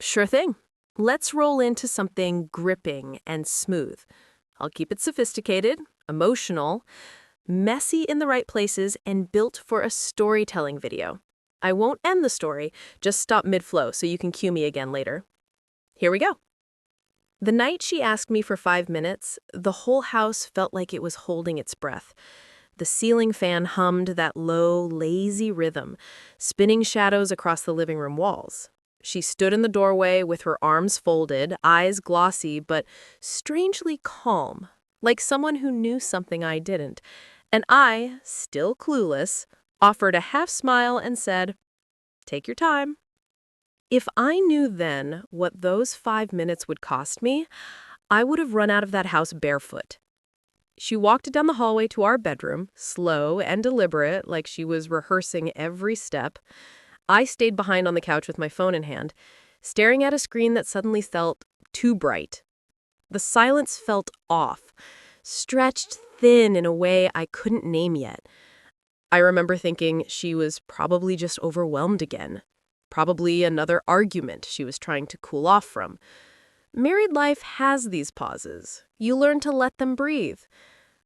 Sure thing. Let's roll into something gripping and smooth. I'll keep it sophisticated, emotional, messy in the right places, and built for a storytelling video. I won't end the story, just stop mid-flow so you can cue me again later. Here we go. The night she asked me for 5 minutes, the whole house felt like it was holding its breath. The ceiling fan hummed that low, lazy rhythm, spinning shadows across the living room walls. She stood in the doorway with her arms folded, eyes glossy, but strangely calm, like someone who knew something I didn't. And I, still clueless, offered a half smile and said, "Take your time." If I knew then what those 5 minutes would cost me, I would have run out of that house barefoot. She walked down the hallway to our bedroom, slow and deliberate, like she was rehearsing every step. I stayed behind on the couch with my phone in hand, staring at a screen that suddenly felt too bright. The silence felt off, stretched thin in a way I couldn't name yet. I remember thinking she was probably just overwhelmed again. Probably another argument she was trying to cool off from. Married life has these pauses. You learn to let them breathe.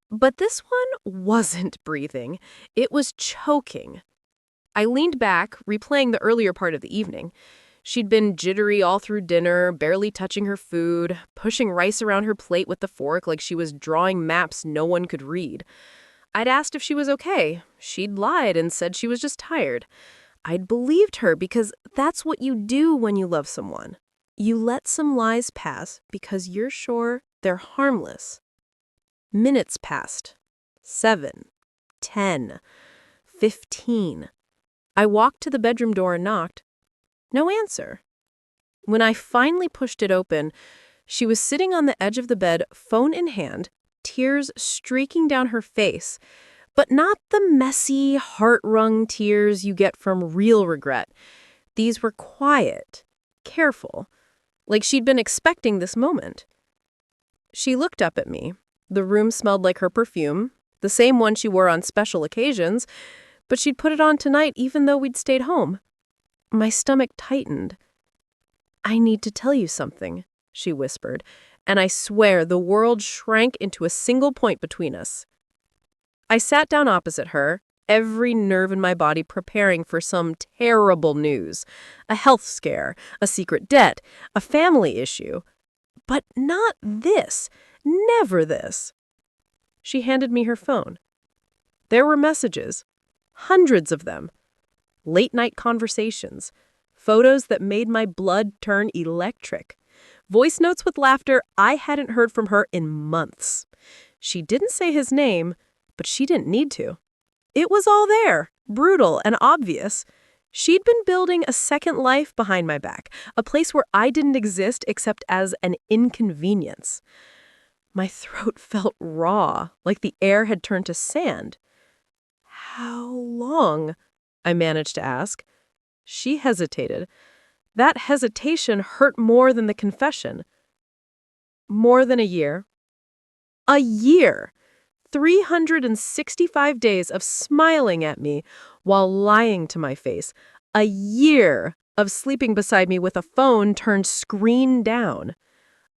But this one wasn't breathing. It was choking. I leaned back, replaying the earlier part of the evening. She'd been jittery all through dinner, barely touching her food, pushing rice around her plate with the fork like she was drawing maps no one could read. I'd asked if she was okay. She'd lied and said she was just tired. I'd believed her because that's what you do when you love someone. You let some lies pass because you're sure they're harmless. Minutes passed. 7, 10, 15. I walked to the bedroom door and knocked. No answer. When I finally pushed it open, she was sitting on the edge of the bed, phone in hand, tears streaking down her face, but not the messy, heart-wrung tears you get from real regret. These were quiet, careful, like she'd been expecting this moment. She looked up at me. The room smelled like her perfume, the same one she wore on special occasions, but she'd put it on tonight even though we'd stayed home. My stomach tightened. "I need to tell you something," she whispered, and I swear the world shrank into a single point between us. I sat down opposite her, every nerve in my body preparing for some terrible news. A health scare, a secret debt, a family issue. But not this. Never this. She handed me her phone. There were messages. Hundreds of them. Late-night conversations. Photos that made my blood turn electric. Voice notes with laughter I hadn't heard from her in months. She didn't say his name, but she didn't need to. It was all there, brutal and obvious. She'd been building a second life behind my back, a place where I didn't exist except as an inconvenience. My throat felt raw, like the air had turned to sand. "How long?" I managed to ask. She hesitated. That hesitation hurt more than the confession. "More than a year." A year! 365 days of smiling at me while lying to my face. A year of sleeping beside me with a phone turned screen down.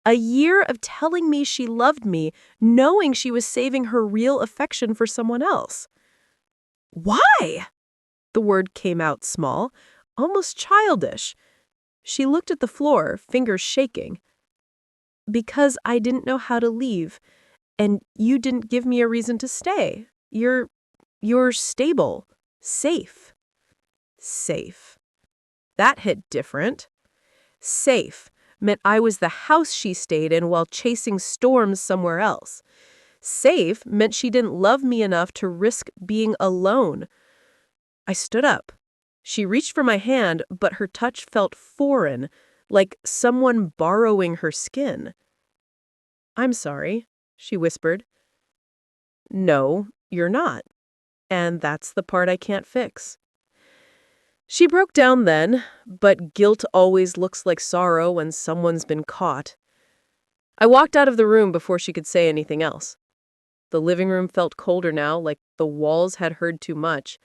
A year of telling me she loved me, knowing she was saving her real affection for someone else. "Why?" The word came out small, almost childish. She looked at the floor, fingers shaking. "Because I didn't know how to leave. And you didn't give me a reason to stay. You're stable. Safe." Safe. That hit different. Safe meant I was the house she stayed in while chasing storms somewhere else. Safe meant she didn't love me enough to risk being alone. I stood up. She reached for my hand, but her touch felt foreign, like someone borrowing her skin. "I'm sorry," she whispered. "No, you're not. And that's the part I can't fix." She broke down then, but guilt always looks like sorrow when someone's been caught. I walked out of the room before she could say anything else. The living room felt colder now, like the walls had heard too much.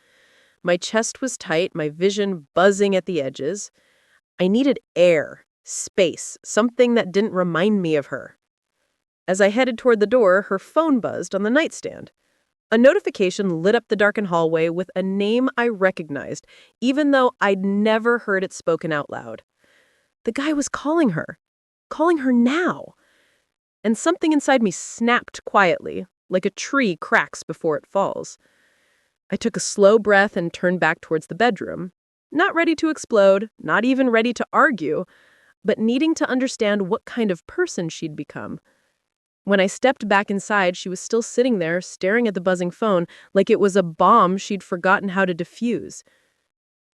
My chest was tight, my vision buzzing at the edges. I needed air, Space, something that didn't remind me of her. As I headed toward the door, her phone buzzed on the nightstand. A notification lit up the darkened hallway with a name I recognized, even though I'd never heard it spoken out loud. The guy was calling her now. And something inside me snapped quietly, like a tree cracks before it falls. I took a slow breath and turned back towards the bedroom, not ready to explode, not even ready to argue, but needing to understand what kind of person she'd become. When I stepped back inside, she was still sitting there, staring at the buzzing phone like it was a bomb she'd forgotten how to defuse.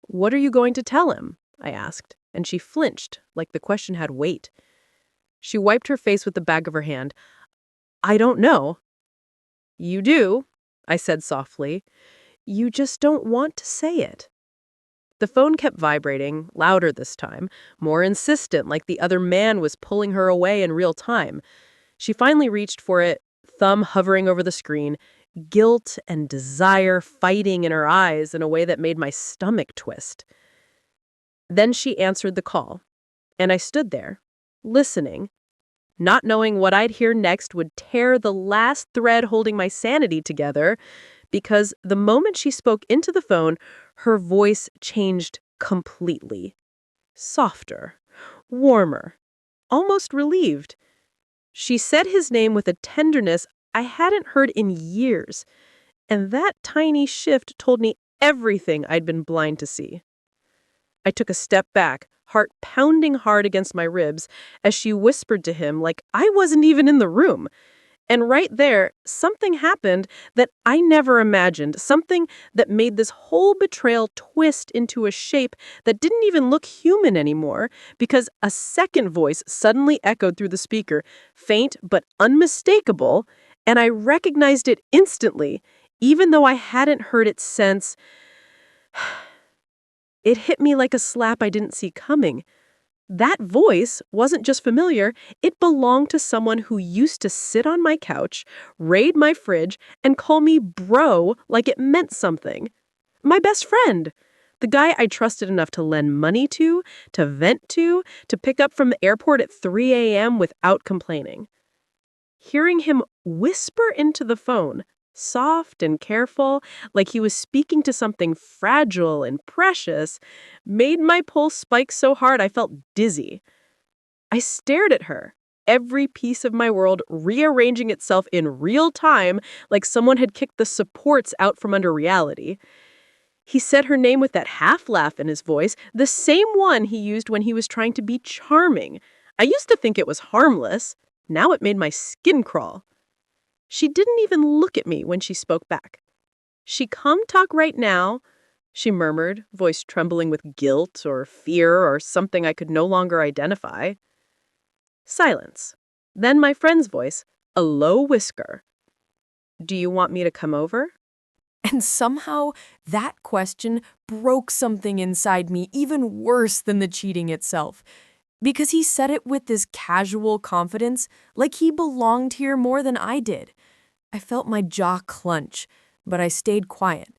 "What are you going to tell him?" I asked, and she flinched, like the question had weight. She wiped her face with the back of her hand. "I don't know." "You do," I said softly. "You just don't want to say it." The phone kept vibrating, louder this time, more insistent, like the other man was pulling her away in real time. She finally reached for it, thumb hovering over the screen, guilt and desire fighting in her eyes in a way that made my stomach twist. Then she answered the call, and I stood there, listening, not knowing what I'd hear next would tear the last thread holding my sanity together, because the moment she spoke into the phone, her voice changed completely. Softer, warmer, almost relieved. She said his name with a tenderness I hadn't heard in years, and that tiny shift told me everything I'd been blind to see. I took a step back, heart pounding hard against my ribs, as she whispered to him like I wasn't even in the room. And right there, something happened that I never imagined, something that made this whole betrayal twist into a shape that didn't even look human anymore, because a second voice suddenly echoed through the speaker, faint but unmistakable, and I recognized it instantly, even though I hadn't heard it since. It hit me like a slap I didn't see coming. That voice wasn't just familiar, it belonged to someone who used to sit on my couch, raid my fridge, and call me bro like it meant something. My best friend. The guy I trusted enough to lend money to vent to pick up from the airport at 3 a.m. without complaining. Hearing him whisper into the phone, soft and careful, like he was speaking to something fragile and precious, made my pulse spike so hard I felt dizzy. I stared at her, every piece of my world rearranging itself in real time like someone had kicked the supports out from under reality. He said her name with that half-laugh in his voice, the same one he used when he was trying to be charming. I used to think it was harmless. Now it made my skin crawl. She didn't even look at me when she spoke back. "She come talk right now," she murmured, voice trembling with guilt or fear or something I could no longer identify. Silence. Then my friend's voice, a low whisper. "Do you want me to come over?" And somehow that question broke something inside me even worse than the cheating itself. Because he said it with this casual confidence, like he belonged here more than I did. I felt my jaw clench, but I stayed quiet.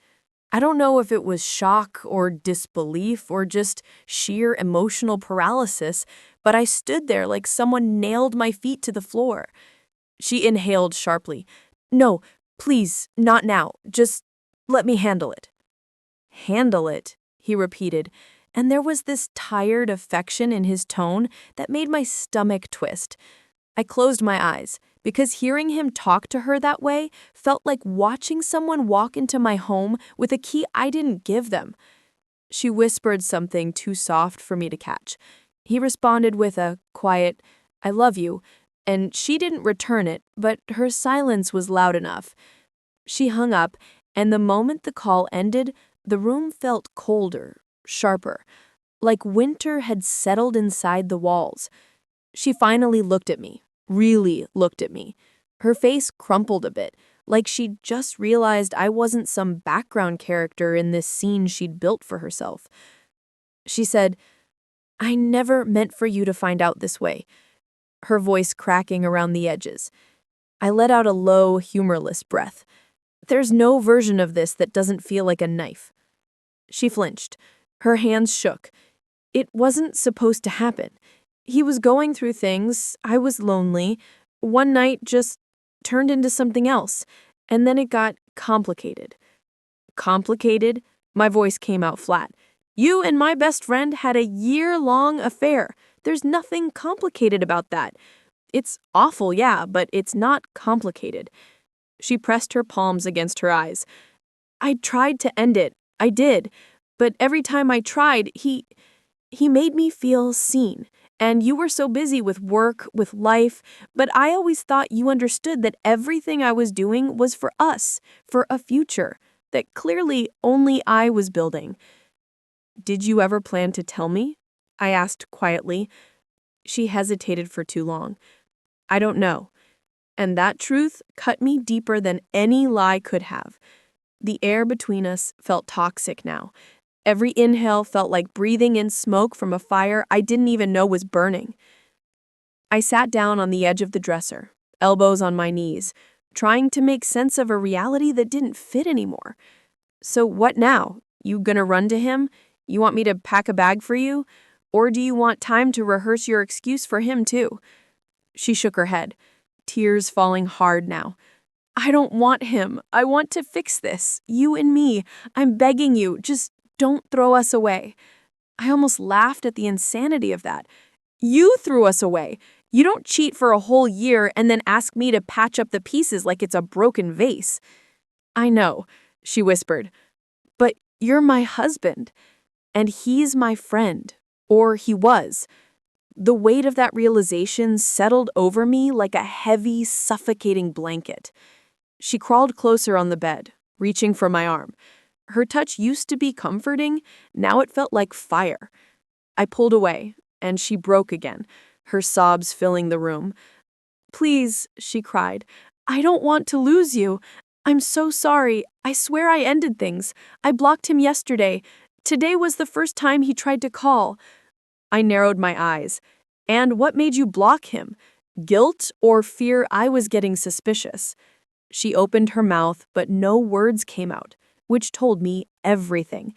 I don't know if it was shock or disbelief or just sheer emotional paralysis, but I stood there like someone nailed my feet to the floor. She inhaled sharply. "No, please, not now. Just let me handle it." "Handle it," he repeated, and there was this tired affection in his tone that made my stomach twist. I closed my eyes, because hearing him talk to her that way felt like watching someone walk into my home with a key I didn't give them. She whispered something too soft for me to catch. He responded with a quiet, "I love you," and she didn't return it, but her silence was loud enough. She hung up, and the moment the call ended, the room felt colder, sharper, like winter had settled inside the walls. She finally looked at me, really looked at me. Her face crumpled a bit, like she'd just realized I wasn't some background character in this scene she'd built for herself. She said, "I never meant for you to find out this way," her voice cracking around the edges. I let out a low, humorless breath. There's no version of this that doesn't feel like a knife. She flinched. Her hands shook. It wasn't supposed to happen. He was going through things. I was lonely. One night just turned into something else. And then it got complicated. Complicated? My voice came out flat. You and my best friend had a year-long affair. There's nothing complicated about that. It's awful, yeah, but it's not complicated. She pressed her palms against her eyes. I tried to end it. I did. But every time I tried, he made me feel seen. And you were so busy with work, with life, but I always thought you understood that everything I was doing was for us, for a future, that clearly only I was building. Did you ever plan to tell me? I asked quietly. She hesitated for too long. I don't know. And that truth cut me deeper than any lie could have. The air between us felt toxic now. Every inhale felt like breathing in smoke from a fire I didn't even know was burning. I sat down on the edge of the dresser, elbows on my knees, trying to make sense of a reality that didn't fit anymore. So what now? You gonna run to him? You want me to pack a bag for you? Or do you want time to rehearse your excuse for him too? She shook her head, tears falling hard now. I don't want him. I want to fix this. You and me. I'm begging you, just don't throw us away. I almost laughed at the insanity of that. You threw us away. You don't cheat for a whole year and then ask me to patch up the pieces like it's a broken vase. I know, she whispered, but you're my husband, and he's my friend, or he was. The weight of that realization settled over me like a heavy, suffocating blanket. She crawled closer on the bed, reaching for my arm. Her touch used to be comforting, now it felt like fire. I pulled away, and she broke again, her sobs filling the room. Please, she cried, I don't want to lose you. I'm so sorry. I swear I ended things. I blocked him yesterday. Today was the first time he tried to call. I narrowed my eyes. And what made you block him? Guilt or fear I was getting suspicious? She opened her mouth, but no words came out, which told me everything.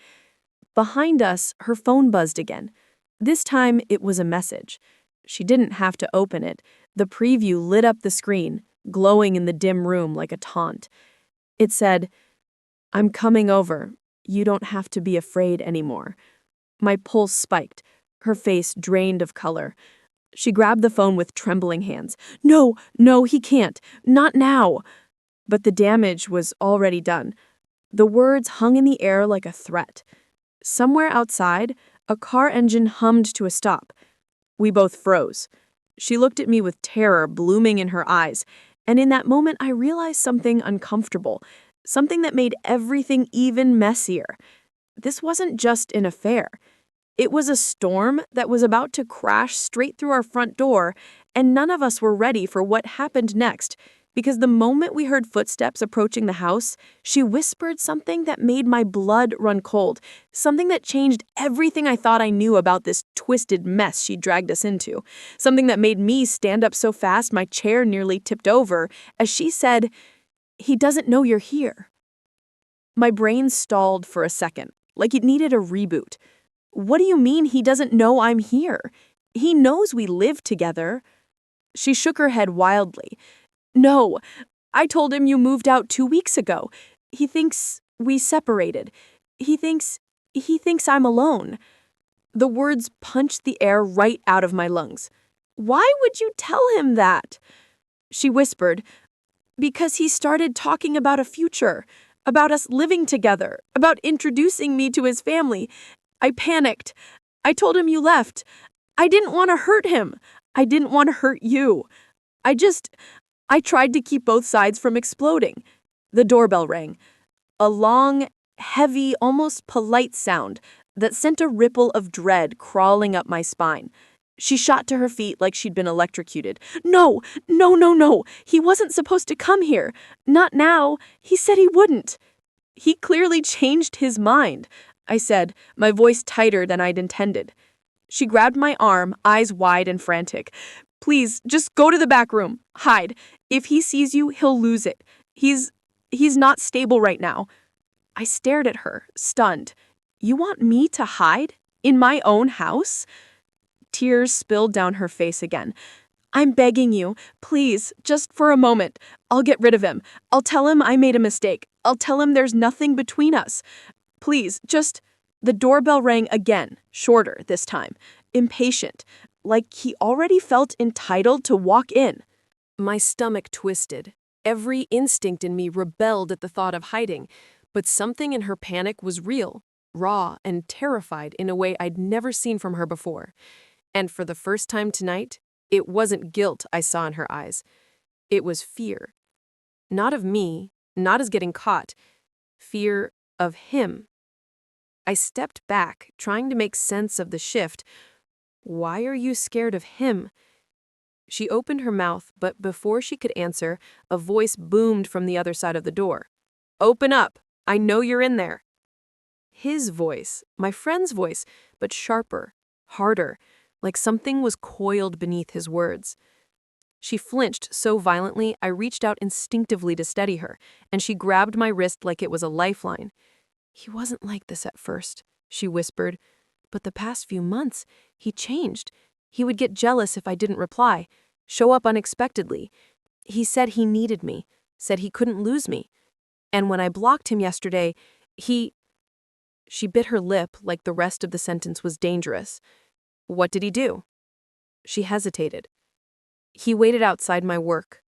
Behind us, her phone buzzed again. This time, it was a message. She didn't have to open it. The preview lit up the screen, glowing in the dim room like a taunt. It said, I'm coming over. You don't have to be afraid anymore. My pulse spiked, her face drained of color. She grabbed the phone with trembling hands. No, he can't. Not now. But the damage was already done. The words hung in the air like a threat. Somewhere outside, a car engine hummed to a stop. We both froze. She looked at me with terror blooming in her eyes, and in that moment I realized something uncomfortable, something that made everything even messier. This wasn't just an affair. It was a storm that was about to crash straight through our front door, and none of us were ready for what happened next, because the moment we heard footsteps approaching the house, she whispered something that made my blood run cold, something that changed everything I thought I knew about this twisted mess she dragged us into, something that made me stand up so fast my chair nearly tipped over, as she said, "He doesn't know you're here." My brain stalled for a second, like it needed a reboot. What do you mean he doesn't know I'm here? He knows we live together. She shook her head wildly. No, I told him you moved out 2 weeks ago. He thinks we separated. He thinks I'm alone. The words punched the air right out of my lungs. Why would you tell him that? She whispered, because he started talking about a future, about us living together, about introducing me to his family. I panicked. I told him you left. I didn't want to hurt him. I didn't want to hurt you. I tried to keep both sides from exploding. The doorbell rang. A long, heavy, almost polite sound that sent a ripple of dread crawling up my spine. She shot to her feet like she'd been electrocuted. No. He wasn't supposed to come here. Not now. He said he wouldn't. He clearly changed his mind, I said, my voice tighter than I'd intended. She grabbed my arm, eyes wide and frantic. Please, just go to the back room. Hide. If he sees you, he'll lose it. He's not stable right now. I stared at her, stunned. You want me to hide? In my own house? Tears spilled down her face again. "I'm begging you, please, just for a moment. I'll get rid of him. I'll tell him I made a mistake. I'll tell him there's nothing between us. Please, just—" The doorbell rang again, shorter this time, impatient, like he already felt entitled to walk in. My stomach twisted. Every instinct in me rebelled at the thought of hiding, but something in her panic was real, raw, and terrified in a way I'd never seen from her before. And for the first time tonight, it wasn't guilt I saw in her eyes. It was fear. Not of me, not as getting caught. Fear of him. I stepped back, trying to make sense of the shift. "Why are you scared of him?" She opened her mouth, but before she could answer, a voice boomed from the other side of the door. "Open up! I know you're in there." His voice, my friend's voice, but sharper, harder, like something was coiled beneath his words. She flinched so violently I reached out instinctively to steady her, and she grabbed my wrist like it was a lifeline. "He wasn't like this at first," she whispered, "but the past few months, he changed. He would get jealous if I didn't reply, show up unexpectedly. He said he needed me, said he couldn't lose me. And when I blocked him yesterday, he—" She bit her lip like the rest of the sentence was dangerous. "What did he do?" She hesitated. "He waited outside my work."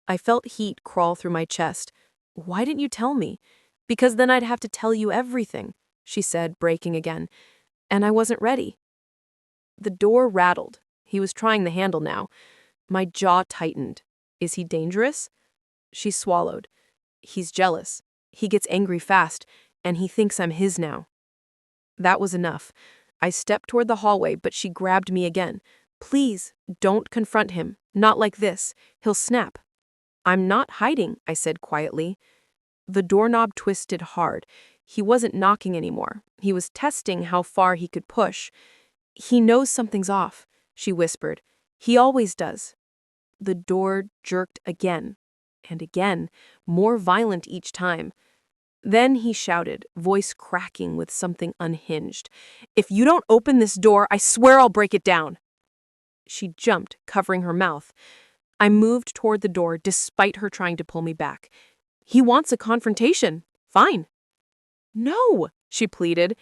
I felt heat crawl through my chest. "Why didn't you tell me?" "Because then I'd have to tell you everything," she said, breaking again. "And I wasn't ready." The door rattled. He was trying the handle now. My jaw tightened. "Is he dangerous?" She swallowed. "He's jealous. He gets angry fast, and he thinks I'm his now." That was enough. I stepped toward the hallway, but she grabbed me again. "Please, don't confront him. Not like this. He'll snap." "I'm not hiding," I said quietly. The doorknob twisted hard. He wasn't knocking anymore. He was testing how far he could push. "He knows something's off," she whispered. "He always does." The door jerked again, and again, more violent each time. Then he shouted, voice cracking with something unhinged. "If you don't open this door, I swear I'll break it down." She jumped, covering her mouth. I moved toward the door despite her trying to pull me back. "He wants a confrontation. Fine." "No," she pleaded.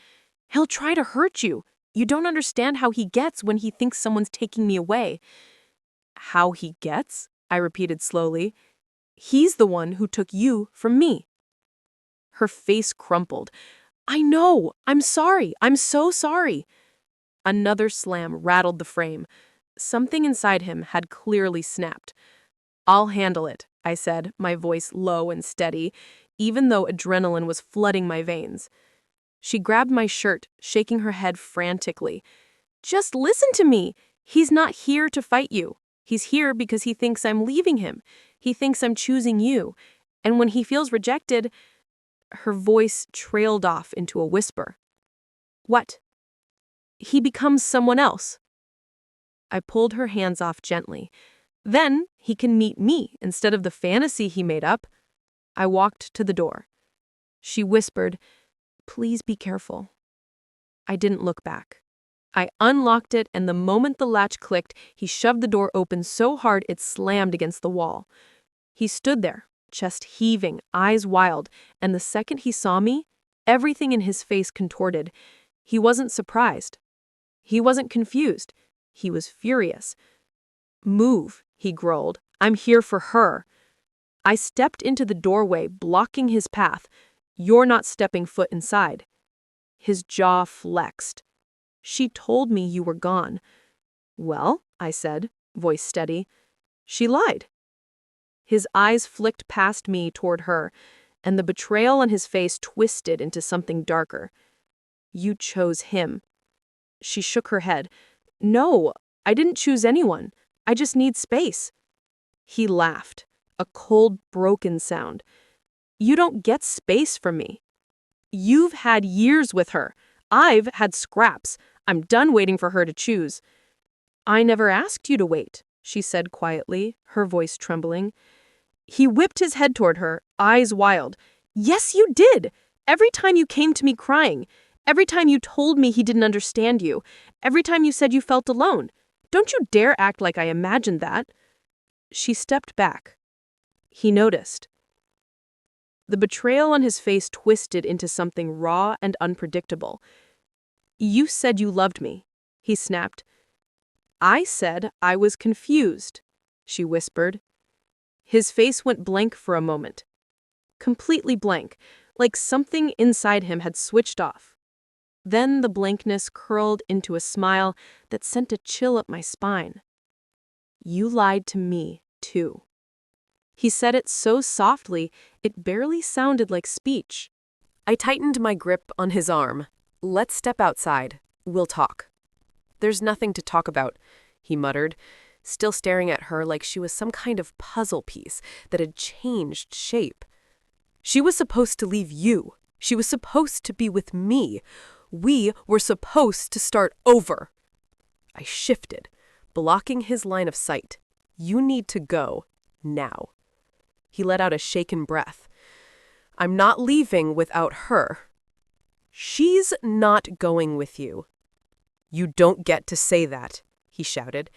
"He'll try to hurt you. You don't understand how he gets when he thinks someone's taking me away." "How he gets?" I repeated slowly. "He's the one who took you from me." Her face crumpled. "I know. I'm sorry. I'm so sorry." Another slam rattled the frame. Something inside him had clearly snapped. "I'll handle it," I said, my voice low and steady, even though adrenaline was flooding my veins. She grabbed my shirt, shaking her head frantically. "Just listen to me. He's not here to fight you. He's here because he thinks I'm leaving him. He thinks I'm choosing you. And when he feels rejected—" Her voice trailed off into a whisper. "What?" "He becomes someone else." I pulled her hands off gently. "Then he can meet me instead of the fantasy he made up." I walked to the door. She whispered, "Please be careful." I didn't look back. I unlocked it, and the moment the latch clicked, he shoved the door open so hard it slammed against the wall. He stood there, chest heaving, eyes wild, and the second he saw me, everything in his face contorted. He wasn't surprised. He wasn't confused. He was furious. "Move," he growled. "I'm here for her." I stepped into the doorway, blocking his path. "You're not stepping foot inside." His jaw flexed. "She told me you were gone." "Well," I said, voice steady. "She lied." His eyes flicked past me toward her, and the betrayal on his face twisted into something darker. "You chose him." She shook her head. "No, I didn't choose anyone. I just need space." He laughed, a cold, broken sound. "You don't get space from me. You've had years with her. I've had scraps. I'm done waiting for her to choose." "I never asked you to wait," she said quietly, her voice trembling. He whipped his head toward her, eyes wild. "Yes, you did. Every time you came to me crying. Every time you told me he didn't understand you. Every time you said you felt alone. Don't you dare act like I imagined that." She stepped back. He noticed. The betrayal on his face twisted into something raw and unpredictable. "You said you loved me," he snapped. "I said I was confused," she whispered. His face went blank for a moment. Completely blank, like something inside him had switched off. Then the blankness curled into a smile that sent a chill up my spine. "You lied to me, too." He said it so softly, it barely sounded like speech. I tightened my grip on his arm. "Let's step outside. We'll talk." "There's nothing to talk about," he muttered, still staring at her like she was some kind of puzzle piece that had changed shape. "She was supposed to leave you. She was supposed to be with me. We were supposed to start over." I shifted, blocking his line of sight. "You need to go, now." He let out a shaken breath. "I'm not leaving without her." "She's not going with you." "You don't get to say that," he shouted,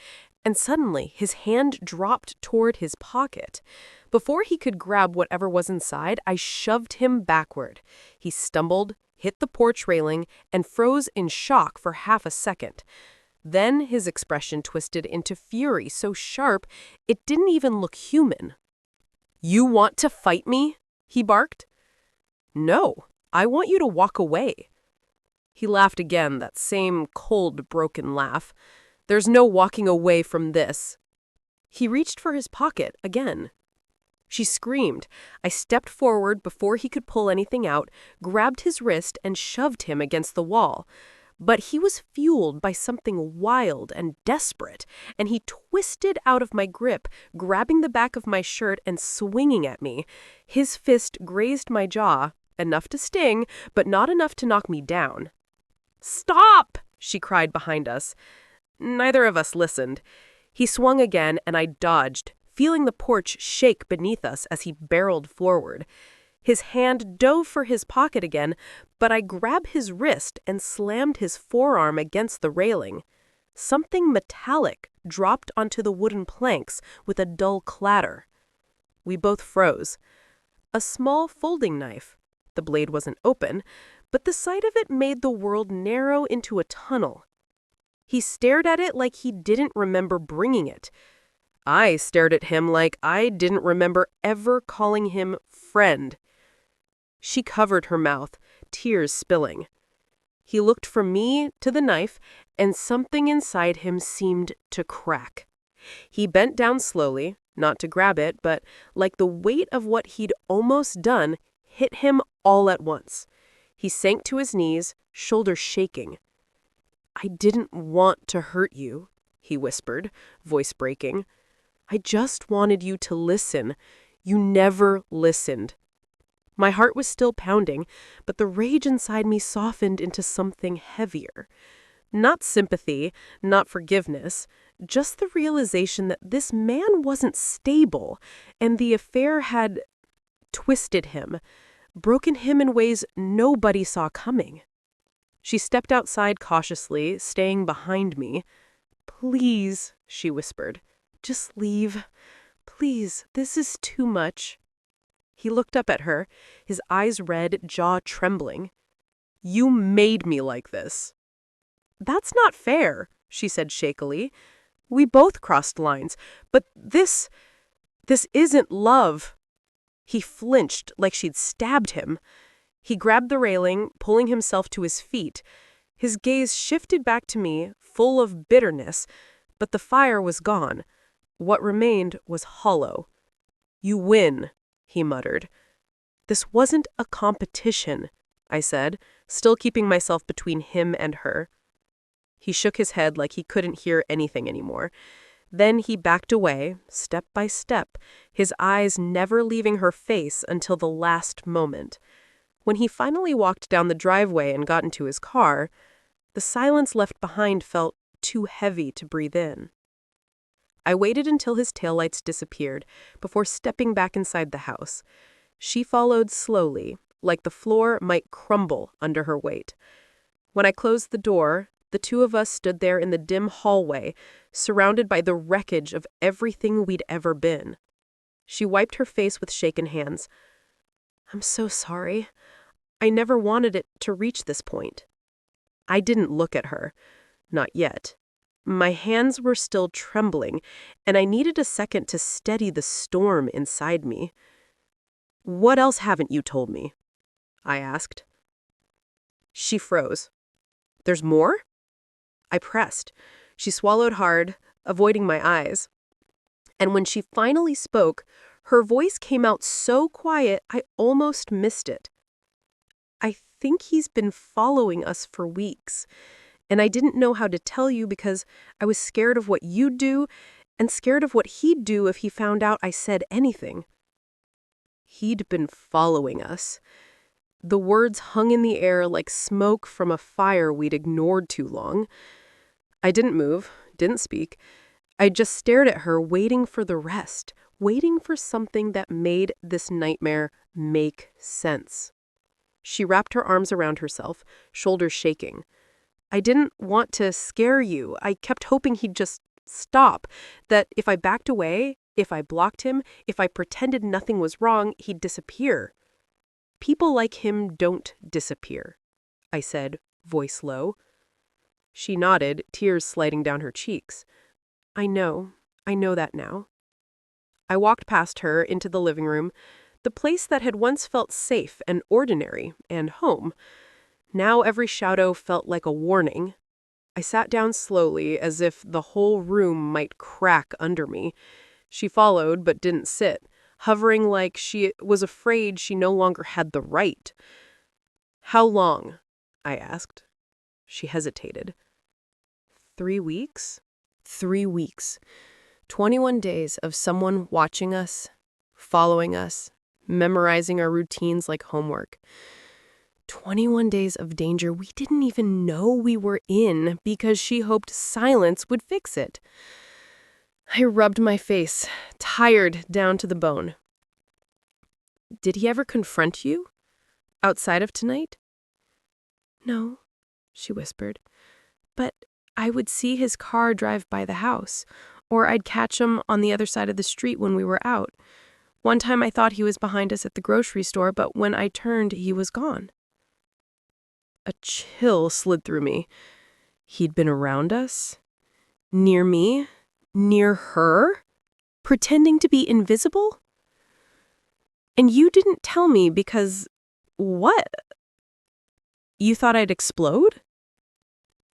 and suddenly his hand dropped toward his pocket. Before he could grab whatever was inside, I shoved him backward. He stumbled, hit the porch railing, and froze in shock for half a second. Then his expression twisted into fury so sharp it didn't even look human. "You want to fight me?" he barked. "No, I want you to walk away." He laughed again, that same cold, broken laugh. "There's no walking away from this." He reached for his pocket again. She screamed. I stepped forward before he could pull anything out, grabbed his wrist, and shoved him against the wall. But he was fueled by something wild and desperate, and he twisted out of my grip, grabbing the back of my shirt and swinging at me. His fist grazed my jaw, enough to sting, but not enough to knock me down. "Stop!" she cried behind us. Neither of us listened. He swung again, and I dodged, feeling the porch shake beneath us as he barreled forward. His hand dove for his pocket again, but I grabbed his wrist and slammed his forearm against the railing. Something metallic dropped onto the wooden planks with a dull clatter. We both froze. A small folding knife. The blade wasn't open, but the sight of it made the world narrow into a tunnel. He stared at it like he didn't remember bringing it. I stared at him like I didn't remember ever calling him friend. She covered her mouth, tears spilling. He looked from me to the knife, and something inside him seemed to crack. He bent down slowly, not to grab it, but like the weight of what he'd almost done hit him all at once. He sank to his knees, shoulders shaking. "I didn't want to hurt you," he whispered, voice breaking. "I just wanted you to listen. You never listened." My heart was still pounding, but the rage inside me softened into something heavier. Not sympathy, not forgiveness, just the realization that this man wasn't stable, and the affair had twisted him, broken him in ways nobody saw coming. She stepped outside cautiously, staying behind me. "Please," she whispered, "just leave. Please, this is too much." He looked up at her, his eyes red, jaw trembling. "You made me like this." "That's not fair," she said shakily. "We both crossed lines, but this isn't love." He flinched like she'd stabbed him. He grabbed the railing, pulling himself to his feet. His gaze shifted back to me, full of bitterness, but the fire was gone. What remained was hollow. "You win," he muttered. "This wasn't a competition," I said, still keeping myself between him and her. He shook his head like he couldn't hear anything anymore. Then he backed away, step by step, his eyes never leaving her face until the last moment. When he finally walked down the driveway and got into his car, the silence left behind felt too heavy to breathe in. I waited until his taillights disappeared before stepping back inside the house. She followed slowly, like the floor might crumble under her weight. When I closed the door, the two of us stood there in the dim hallway, surrounded by the wreckage of everything we'd ever been. She wiped her face with shaken hands. "I'm so sorry. I never wanted it to reach this point." I didn't look at her. Not yet. My hands were still trembling, and I needed a second to steady the storm inside me. "What else haven't you told me?" I asked. She froze. "There's more?" I pressed. She swallowed hard, avoiding my eyes. And when she finally spoke, her voice came out so quiet I almost missed it. "I think he's been following us for weeks, and I didn't know how to tell you because I was scared of what you'd do and scared of what he'd do if he found out I said anything." He'd been following us. The words hung in the air like smoke from a fire we'd ignored too long. I didn't move, didn't speak. I just stared at her, waiting for the rest, waiting for something that made this nightmare make sense. She wrapped her arms around herself, shoulders shaking. "I didn't want to scare you. I kept hoping he'd just stop, that if I backed away, if I blocked him, if I pretended nothing was wrong, he'd disappear." "People like him don't disappear," I said, voice low. She nodded, tears sliding down her cheeks. I know that now." I walked past her into the living room, the place that had once felt safe and ordinary and home. Now every shadow felt like a warning. I sat down slowly, as if the whole room might crack under me. She followed, but didn't sit, hovering like she was afraid she no longer had the right. "How long?" I asked. She hesitated. 3 weeks? 3 weeks. 21 days of someone watching us, following us, memorizing our routines like homework. 21 days of danger we didn't even know we were in because she hoped silence would fix it. I rubbed my face, tired down to the bone. "Did he ever confront you? Outside of tonight?" "No," she whispered. "But I would see his car drive by the house, or I'd catch him on the other side of the street when we were out. One time I thought he was behind us at the grocery store, but when I turned, he was gone." A chill slid through me. He'd been around us? Near me? Near her? Pretending to be invisible? "And you didn't tell me because... what? You thought I'd explode?"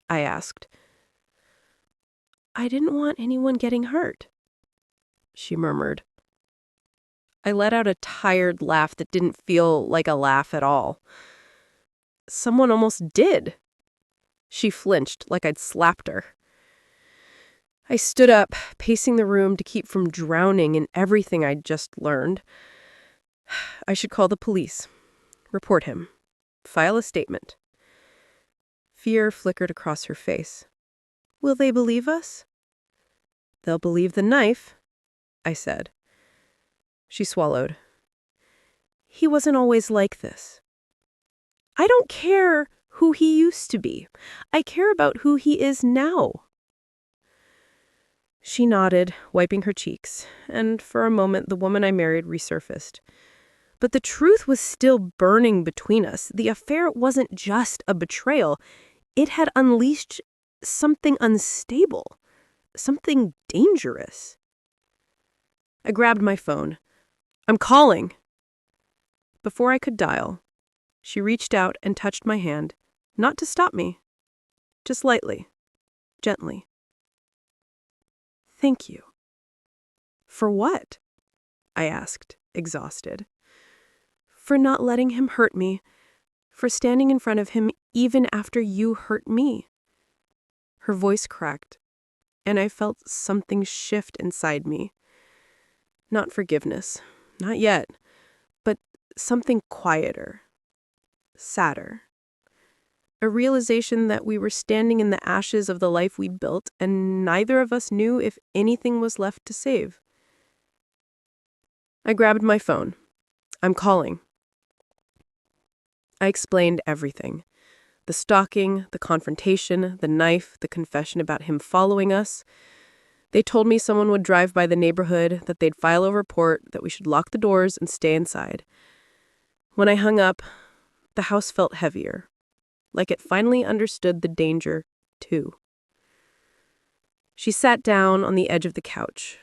I asked. "I didn't want anyone getting hurt," she murmured. I let out a tired laugh that didn't feel like a laugh at all. "Someone almost did." She flinched like I'd slapped her. I stood up, pacing the room to keep from drowning in everything I'd just learned. I should call the police, report him, file a statement. Fear flickered across her face. "Will they believe us?" "They'll believe the knife," I said. She swallowed. "He wasn't always like this." "I don't care who he used to be. I care about who he is now." She nodded, wiping her cheeks, and for a moment the woman I married resurfaced. But the truth was still burning between us. The affair wasn't just a betrayal. It had unleashed something unstable, something dangerous. I grabbed my phone. "I'm calling." Before I could dial, she reached out and touched my hand, not to stop me, just lightly, gently. "Thank you." "For what?" I asked, exhausted. "For not letting him hurt me, for standing in front of him even after you hurt me." Her voice cracked, and I felt something shift inside me. Not forgiveness, not yet, but something quieter, sadder. A realization that we were standing in the ashes of the life we'd built, and neither of us knew if anything was left to save. I grabbed my phone. "I'm calling." I explained everything. The stalking, the confrontation, the knife, the confession about him following us. They told me someone would drive by the neighborhood, that they'd file a report, that we should lock the doors and stay inside. When I hung up, the house felt heavier, like it finally understood the danger, too. She sat down on the edge of the couch.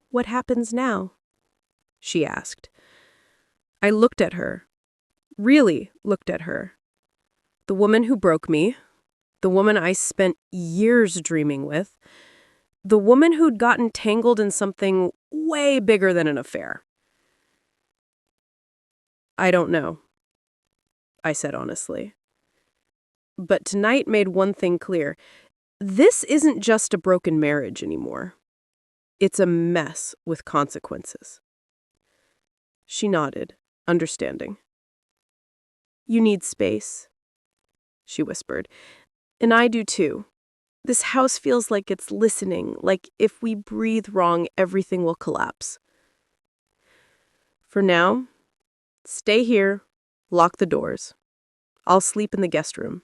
"What happens now?" she asked. I looked at her, really looked at her. The woman who broke me, the woman I spent years dreaming with, the woman who'd gotten tangled in something way bigger than an affair. "I don't know," I said honestly. But tonight made one thing clear. This isn't just a broken marriage anymore. It's a mess with consequences. She nodded, understanding. "You need space," she whispered. "And I do too. This house feels like it's listening, like if we breathe wrong, everything will collapse. For now, stay here, lock the doors. I'll sleep in the guest room.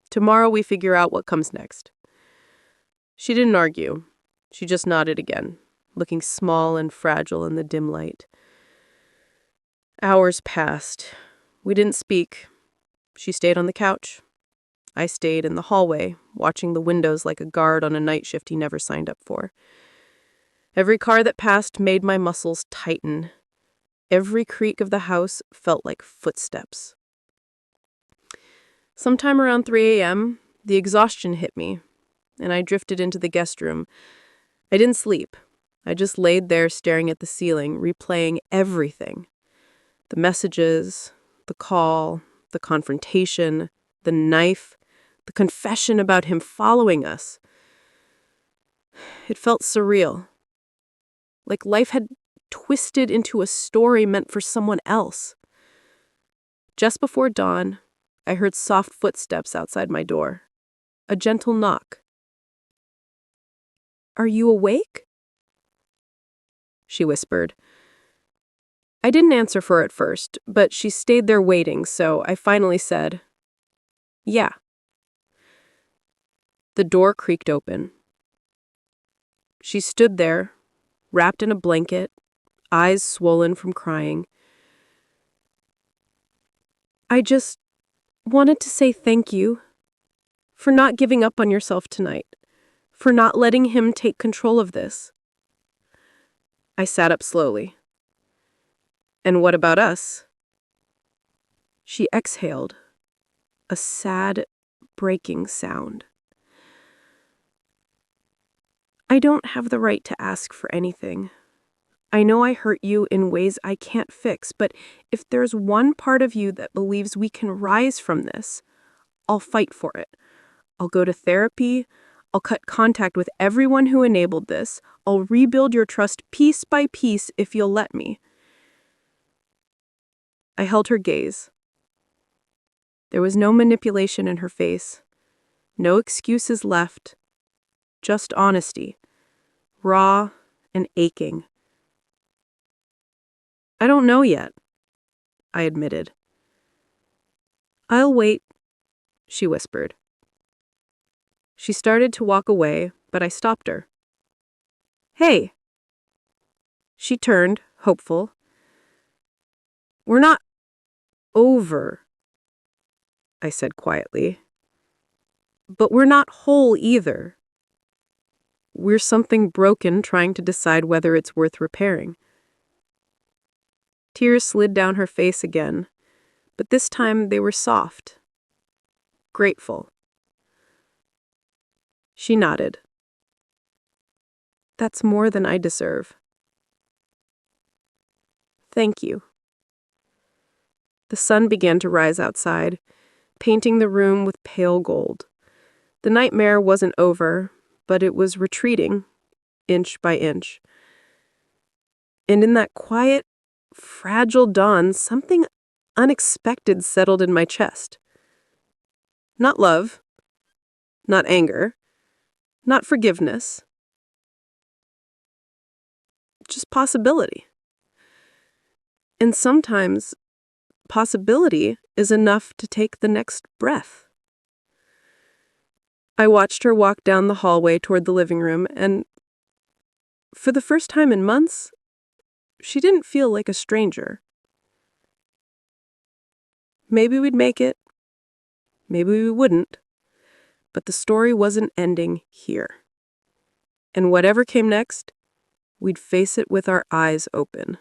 Tomorrow we figure out what comes next." She didn't argue. She just nodded again, looking small and fragile in the dim light. Hours passed. We didn't speak. She stayed on the couch. I stayed in the hallway, watching the windows like a guard on a night shift he never signed up for. Every car that passed made my muscles tighten. Every creak of the house felt like footsteps. Sometime around 3 a.m., the exhaustion hit me, and I drifted into the guest room. I didn't sleep. I just laid there staring at the ceiling, replaying everything. The messages, the call, the confrontation, the knife, the confession about him following us. It felt surreal. Like life had twisted into a story meant for someone else. Just before dawn, I heard soft footsteps outside my door. A gentle knock. "Are you awake?" she whispered. I didn't answer for at first, but she stayed there waiting, so I finally said, "Yeah." The door creaked open. She stood there, wrapped in a blanket, eyes swollen from crying. "I just wanted to say thank you for not giving up on yourself tonight, for not letting him take control of this." I sat up slowly. "And what about us?" She exhaled, a sad, breaking sound. "I don't have the right to ask for anything. I know I hurt you in ways I can't fix, but if there's one part of you that believes we can rise from this, I'll fight for it. I'll go to therapy. I'll cut contact with everyone who enabled this. I'll rebuild your trust piece by piece if you'll let me." I held her gaze. There was no manipulation in her face, no excuses left, just honesty, raw and aching. "I don't know yet," I admitted. "I'll wait," she whispered. She started to walk away, but I stopped her. "Hey." She turned, hopeful. "We're not over," I said quietly. "But we're not whole either. We're something broken trying to decide whether it's worth repairing." Tears slid down her face again, but this time they were soft, grateful. She nodded. "That's more than I deserve. Thank you." The sun began to rise outside, painting the room with pale gold. The nightmare wasn't over, but it was retreating, inch by inch. And in that quiet, fragile dawn, something unexpected settled in my chest. Not love, not anger, not forgiveness, just possibility. And sometimes possibility is enough to take the next breath. I watched her walk down the hallway toward the living room, and for the first time in months, she didn't feel like a stranger. Maybe we'd make it, maybe we wouldn't, but the story wasn't ending here. And whatever came next, we'd face it with our eyes open.